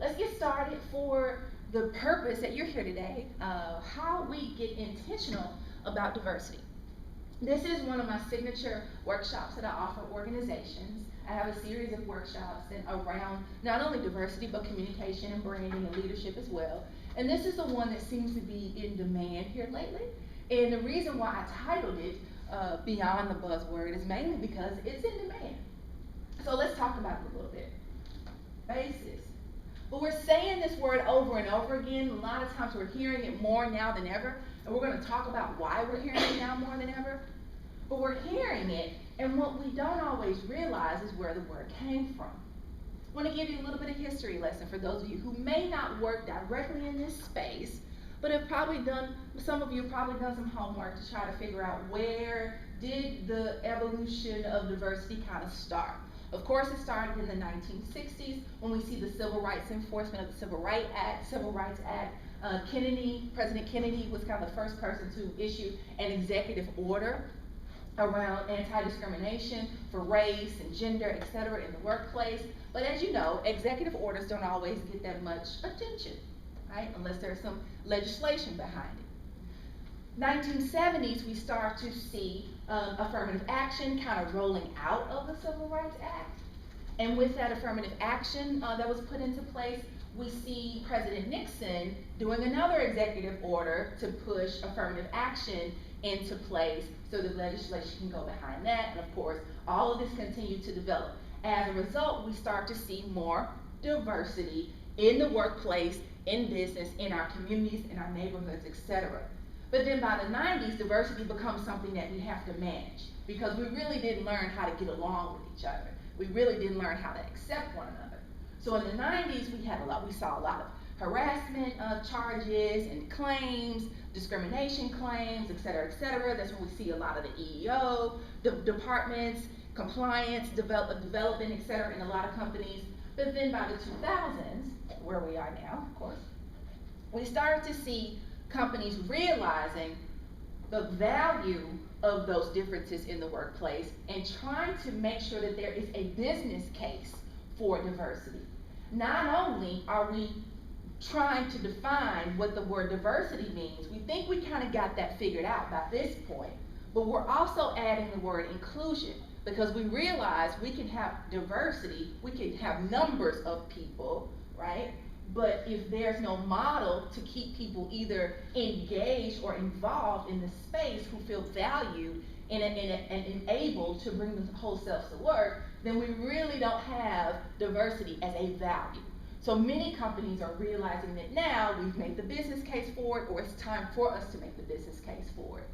let's get started for the purpose that you're here today, how we get intentional about diversity. This is one of my signature workshops that I offer organizations. I have a series of workshops that around not only diversity but communication and branding and leadership as well. And this is the one that seems to be in demand here lately. And the reason why I titled it Beyond the Buzzword is mainly because it's in demand. So let's talk about it a little bit. Basis. But we're saying this word over and over again. A lot of times we're hearing it more now than ever. And we're going to talk about why we're hearing it now more than ever. But we're hearing it, and what we don't always realize is where the word came from. I want to give you a little bit of history lesson for those of you who may not work directly in this space, but have probably done, some of you have probably done some homework to try to figure out where did the evolution of diversity kind of start. Of course, it started in the 1960s when we see the Civil Rights Enforcement of the Civil Rights Act. President Kennedy was kind of the first person to issue an executive order around anti-discrimination for race and gender, etc. in the workplace. But as you know, executive orders don't always get that much attention, right? Unless there's some legislation behind it. 1970s, we start to see affirmative action kind of rolling out of the Civil Rights Act. And with that affirmative action that was put into place, we see President Nixon doing another executive order to push affirmative action into place so the legislation can go behind that. And of course, all of this continued to develop. As a result, we start to see more diversity in the workplace, in business, in our communities, in our neighborhoods, etc. But then by the 90s, diversity becomes something that we have to manage because we really didn't learn how to get along with each other. We really didn't learn how to accept one another. So in the 90s, we saw a lot of harassment charges and claims, discrimination claims, et cetera, et cetera. That's when we see a lot of the EEO departments, compliance, development, et cetera, in a lot of companies. But then by the 2000s, where we are now, of course, we started to see companies realizing the value of those differences in the workplace and trying to make sure that there is a business case for diversity. Not only are we trying to define what the word diversity means, we think we kind of got that figured out by this point, but we're also adding the word inclusion because we realize we can have diversity, we can have numbers of people, right? But if there's no model to keep people either engaged or involved in the space who feel valued and enabled to bring the whole selves to work, then we really don't have diversity as a value. So many companies are realizing that now we've made the business case for it, or it's time for us to make the business case for it.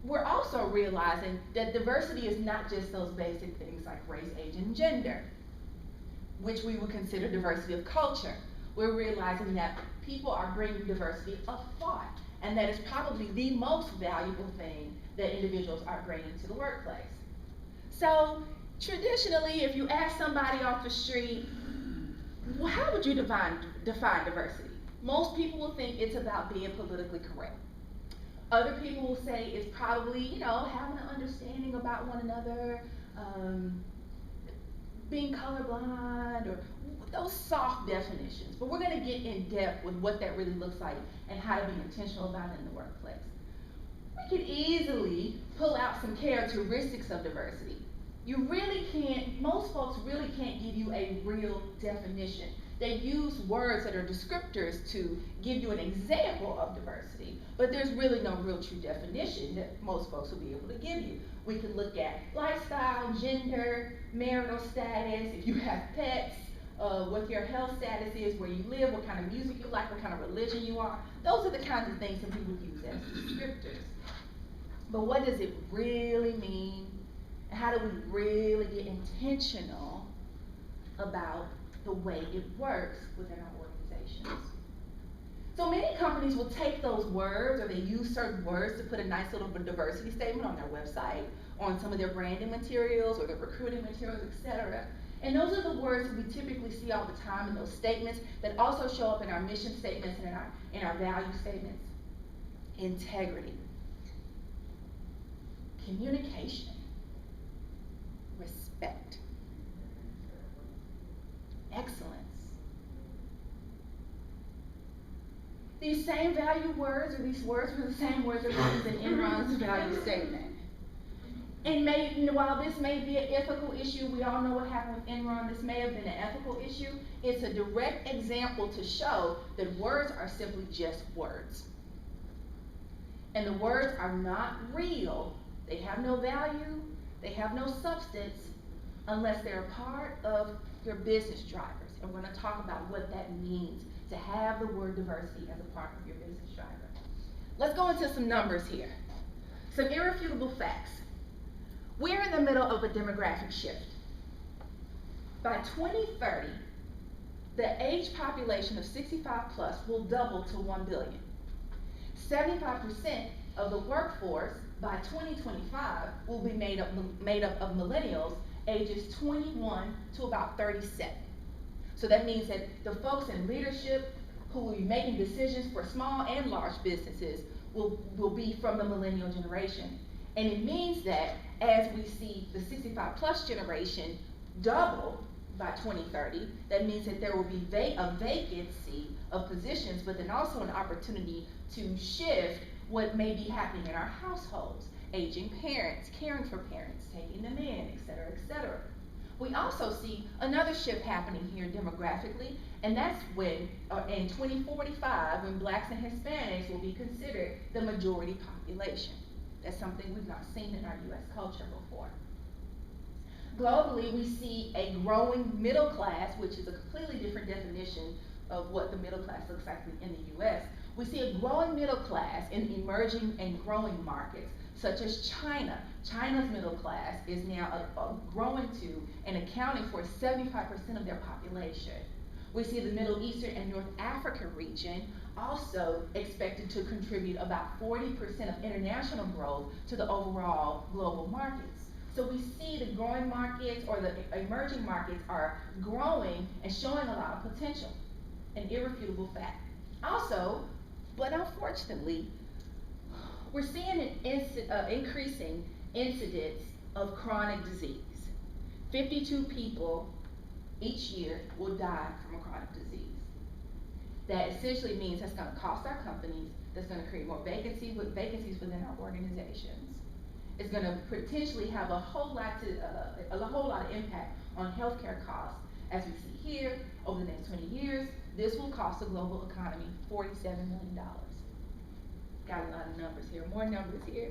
We're also realizing that diversity is not just those basic things like race, age, and gender, which we would consider diversity of culture. We're realizing that people are bringing diversity of thought, and that is probably the most valuable thing that individuals are bringing to the workplace. So traditionally, if you ask somebody off the street, well, how would you define diversity? Most people will think it's about being politically correct. Other people will say it's probably, having an understanding about one another, being colorblind, or those soft definitions. But we're going to get in depth with what that really looks like and how to be intentional about it in the workplace. We could easily pull out some characteristics of diversity. You really can't, most folks really can't give you a real definition. They use words that are descriptors to give you an example of diversity, but there's really no real true definition that most folks will be able to give you. We can look at lifestyle, gender, marital status, if you have pets, what your health status is, where you live, what kind of music you like, what kind of religion you are. Those are the kinds of things that people use as descriptors. But what does it really mean? How do we really get intentional about the way it works within our organizations? So many companies will take those words, or they use certain words to put a nice little diversity statement on their website, on some of their branding materials, or their recruiting materials, etc. And those are the words that we typically see all the time in those statements that also show up in our mission statements and in our value statements. Integrity, communication, respect, excellence, These same value words, or these words were the same words that were used in Enron's value statement. And while this may be an ethical issue, we all know what happened with Enron, this may have been an ethical issue, it's a direct example to show that words are simply just words. And the words are not real, they have no value, they have no substance, unless they're a part of your business drivers. And we're going to talk about what that means to have the word diversity as a part of your business driver. Let's go into some numbers here. Some irrefutable facts. We're in the middle of a demographic shift. By 2030, the age population of 65 plus will double to 1 billion. 75% of the workforce by 2025 will be made up of millennials ages 21 to about 37. So that means that the folks in leadership who will be making decisions for small and large businesses will be from the millennial generation. And it means that as we see the 65 plus generation double by 2030, that means that there will be a vacancy of positions, but then also an opportunity to shift what may be happening in our households. Aging parents, caring for parents, taking them in, et cetera, et cetera. We also see another shift happening here demographically, and that's when, in 2045, when blacks and Hispanics will be considered the majority population. That's something we've not seen in our U.S. culture before. Globally, we see a growing middle class, which is a completely different definition of what the middle class looks like in the U.S. We see a growing middle class in emerging and growing markets, such as China. China's middle class is now growing to and accounting for 75% of their population. We see the Middle Eastern and North Africa region also expected to contribute about 40% of international growth to the overall global markets. So we see the growing markets or the emerging markets are growing and showing a lot of potential, an irrefutable fact. Also, but unfortunately, we're seeing an increasing incidence of chronic disease. 52 people each year will die from a chronic disease. That essentially means that's going to cost our companies, that's going to create more vacancies within our organizations. It's going to potentially have a whole lot of impact on healthcare costs. As we see here, over the next 20 years, this will cost the global economy $47 million. Got a lot of numbers here, more numbers here.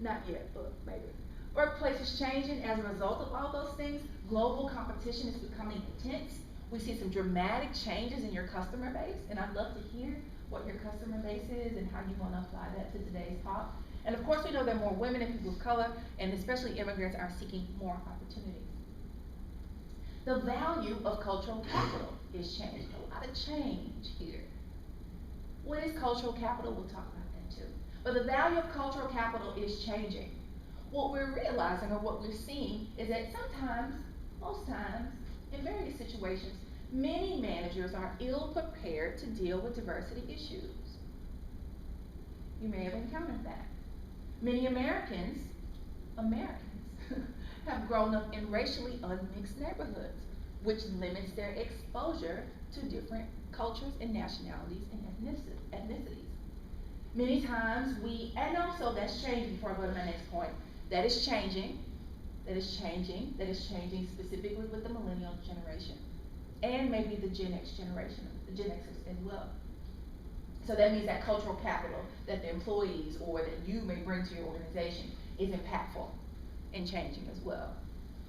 Not yet, but maybe. Workplace is changing as a result of all those things. Global competition is becoming intense. We see some dramatic changes in your customer base, and I'd love to hear what your customer base is and how you want to apply that to today's talk. And of course, we know that more women and people of color, and especially immigrants, are seeking more opportunities. The value of cultural capital is changing. A lot of change here. What is cultural capital? We'll talk about that too. But the value of cultural capital is changing. What we're realizing, or what we're seeing, is that sometimes, most times, in various situations, many managers are ill prepared to deal with diversity issues. You may have encountered that. Many Americans have grown up in racially unmixed neighborhoods, which limits their exposure to different cultures and nationalities and ethnicities. Many times and also that's changing before I go to my next point, that is changing specifically with the millennial generation and maybe the Gen X generation, the Gen Xers as well. So that means that cultural capital that the employees or that you may bring to your organization is impactful and changing as well.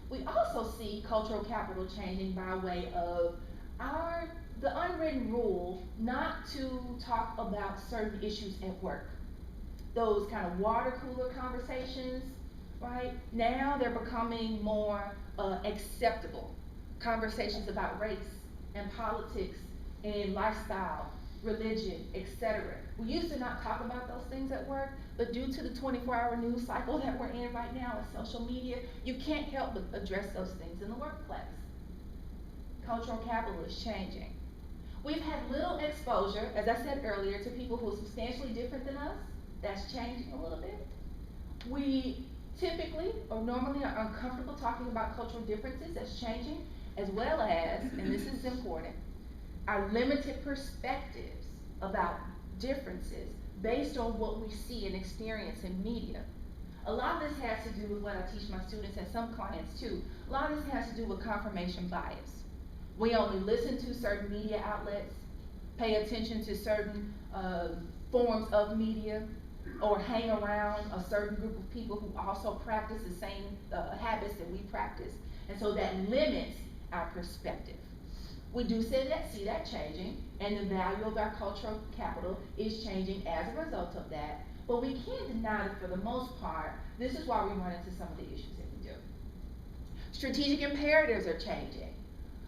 We also see cultural capital changing by way of the unwritten rule not to talk about certain issues at work. Those kind of water cooler conversations, right? Now they're becoming more acceptable. Conversations about race and politics and lifestyle, religion, etc. We used to not talk about those things at work, but due to the 24-hour news cycle that we're in right now and social media, you can't help but address those things in the workplace. Cultural capital is changing. We've had little exposure, as I said earlier, to people who are substantially different than us. That's changing a little bit. We typically or normally are uncomfortable talking about cultural differences. That's changing, as well as, and this is important, our limited perspectives about differences based on what we see and experience in media. A lot of this has to do with what I teach my students and some clients too. A lot of this has to do with confirmation bias. We only listen to certain media outlets, pay attention to certain forms of media, or hang around a certain group of people who also practice the same habits that we practice. And so that limits our perspective. We do see that changing, and the value of our cultural capital is changing as a result of that. But we can't deny that for the most part, this is why we run into some of the issues that we do. Strategic imperatives are changing.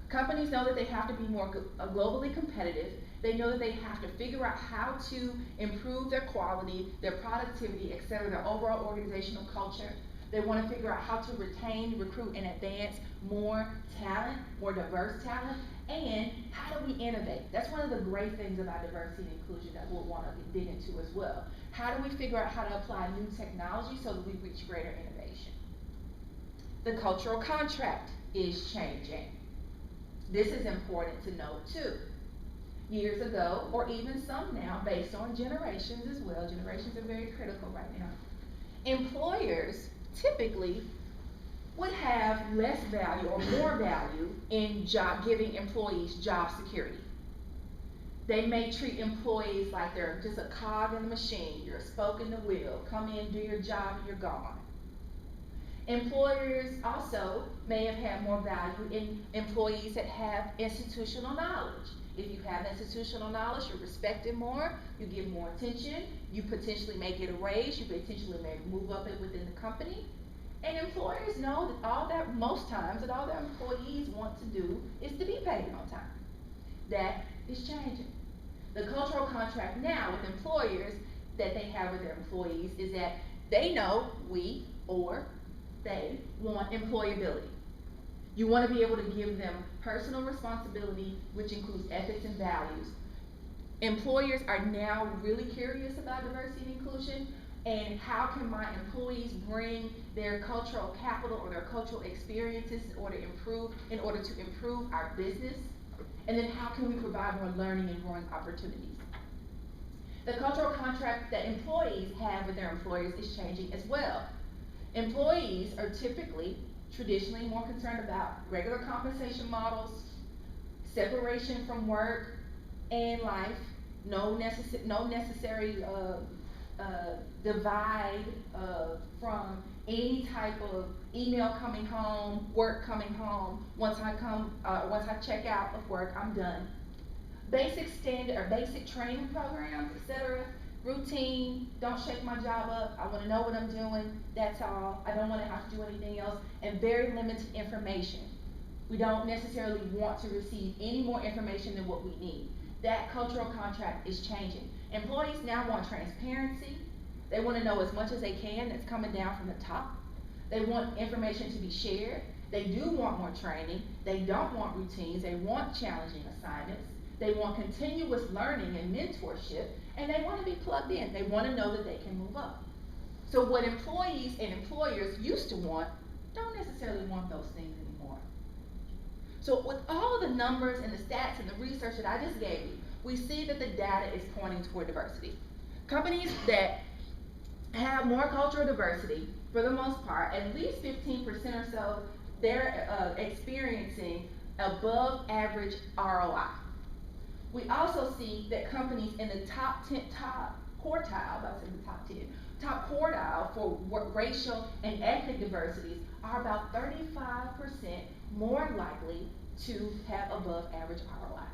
Companies know that they have to be more globally competitive. They know that they have to figure out how to improve their quality, their productivity, et cetera, their overall organizational culture. They want to figure out how to retain, recruit, and advance more talent, more diverse talent, and how do we innovate? That's one of the great things about diversity and inclusion that we'll want to dig into as well. How do we figure out how to apply new technology so that we reach greater innovation? The cultural contract is changing. This is important to note too. Years ago, or even some now, based on generations as well, generations are very critical right now, employers typically would have less value or more value in giving employees job security. They may treat employees like they're just a cog in the machine. You're a spoke in the wheel. Come in, do your job, and you're gone. Employers also may have had more value in employees that have institutional knowledge. If you have institutional knowledge, you're respected more, you give more attention, you potentially may get a raise, you potentially may move up within the company. And employers know that most times that all their employees want to do is to be paid on time. That is changing. The cultural contract now with employers that they have with their employees is that they know they want employability. You want to be able to give them personal responsibility, which includes ethics and values. Employers are now really curious about diversity and inclusion, and how can my employees bring their cultural capital or their cultural experiences in order to improve our business, and then how can we provide more learning and growing opportunities. The cultural contract that employees have with their employers is changing as well. Employees are traditionally more concerned about regular compensation models, separation from work and life, no necessary divide from any type of email coming home, work coming home. Once I check out of work, I'm done. Basic training programs, etc. Routine, don't shake my job up. I want to know what I'm doing. That's all. I don't want to have to do anything else. And very limited information. We don't necessarily want to receive any more information than what we need. That cultural contract is changing. Employees now want transparency. They want to know as much as they can that's coming down from the top. They want information to be shared. They do want more training. They don't want routines. They want challenging assignments. They want continuous learning and mentorship, and they want to be plugged in. They want to know that they can move up. So what employees and employers used to want don't necessarily want those things anymore. So with all the numbers and the stats and the research that I just gave you, we see that the data is pointing toward diversity. Companies that have more cultural diversity, for the most part, at least 15% or so, they're experiencing above average ROI. We also see that companies in the top quartile for racial and ethnic diversities are about 35% more likely to have above average ROI.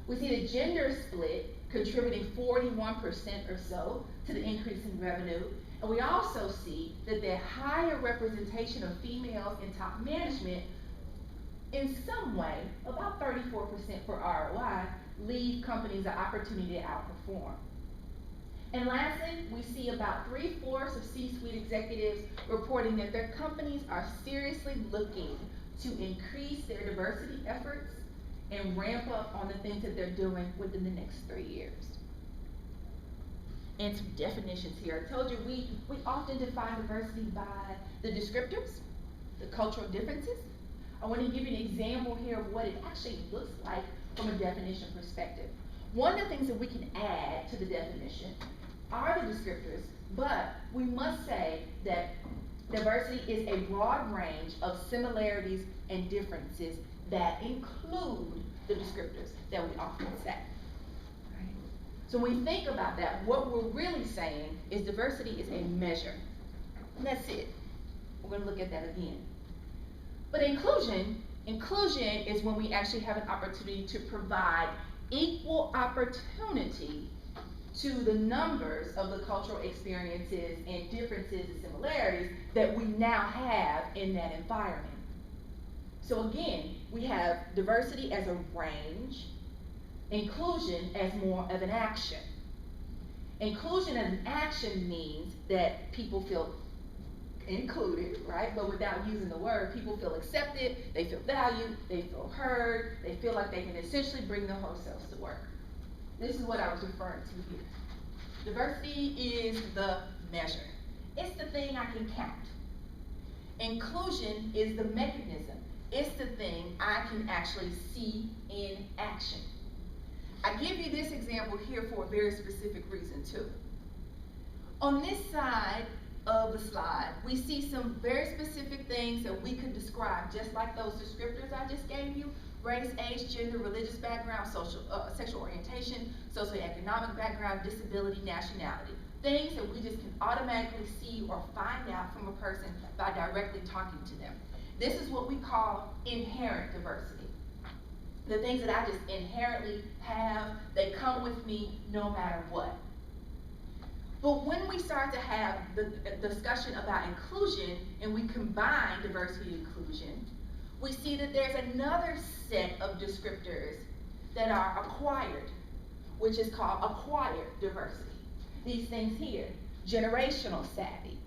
We see the gender split contributing 41% or so to the increase in revenue. And we also see that the higher representation of females in top management, in some way, about 34% for ROI, leave companies an opportunity to outperform. And lastly, we see about 3/4 of C-suite executives reporting that their companies are seriously looking to increase their diversity efforts and ramp up on the things that they're doing within the next 3 years. And some definitions here. I told you we often define diversity by the descriptors, the cultural differences. I want to give you an example here of what it actually looks like from a definition perspective. One of the things that we can add to the definition are the descriptors, but we must say that diversity is a broad range of similarities and differences that include the descriptors that we often say. Right? So when we think about that, what we're really saying is diversity is a measure. And that's it. We're going to look at that again. But inclusion is when we actually have an opportunity to provide equal opportunity to the numbers of the cultural experiences and differences and similarities that we now have in that environment. So again, we have diversity as a range, inclusion as more of an action. Inclusion as an action means that people feel included, right? But without using the word, people feel accepted, they feel valued, they feel heard, they feel like they can essentially bring their whole selves to work. This is what I was referring to here. Diversity is the measure. It's the thing I can count. Inclusion is the mechanism. It's the thing I can actually see in action. I give you this example here for a very specific reason too. On this side of the slide, we see some very specific things that we could describe, just like those descriptors I just gave you: race, age, gender, religious background, sexual orientation, socioeconomic background, disability, nationality. Things that we just can automatically see or find out from a person by directly talking to them. This is what we call inherent diversity. The things that I just inherently have, they come with me no matter what. But when we start to have the discussion about inclusion and we combine diversity and inclusion, we see that there's another set of descriptors that are acquired, which is called acquired diversity. These things here: generational savvy,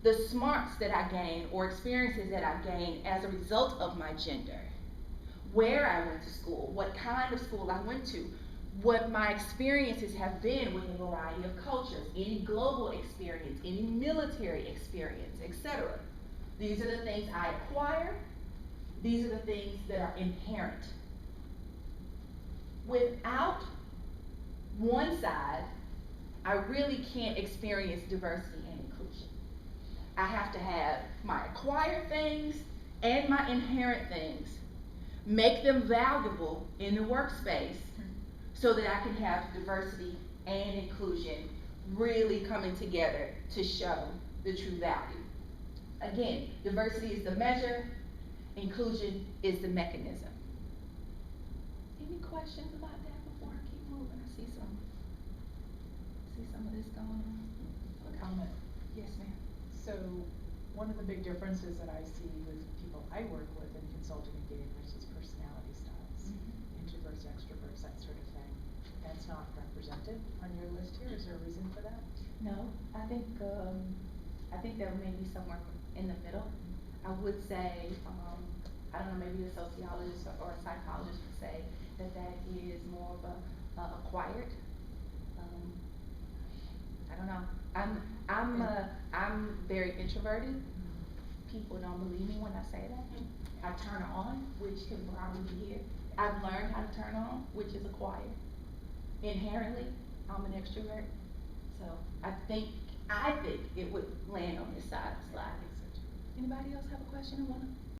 the smarts that I gain or experiences that I gain as a result of my gender, where I went to school, what kind of school I went to, what my experiences have been with a variety of cultures, any global experience, any military experience, etc. These are the things I acquire. These are the things that are inherent. Without one side, I really can't experience diversity and inclusion. I have to have my acquired things and my inherent things, make them valuable in the workspace so that I can have diversity and inclusion really coming together to show the true value. Again, diversity is the measure, inclusion is the mechanism. Any questions about that before I keep moving? I see some of this going on. A comment. Yes, ma'am. So one of the big differences that I see with people I work with in consulting and gators is personality styles. Introverts, extroverts, that sort of thing. That's not represented on your list here. Is there a reason for that? No, I think there may be somewhere in the middle. I would say, I don't know, maybe a sociologist or a psychologist would say that is more of a acquired. I don't know. I'm very introverted. People don't believe me when I say that. I turn on, which can probably be here. I've learned how to turn on, which is acquired. Inherently, I'm an extrovert. So I think it would land on this side of the slide. Anybody else have a question or wanna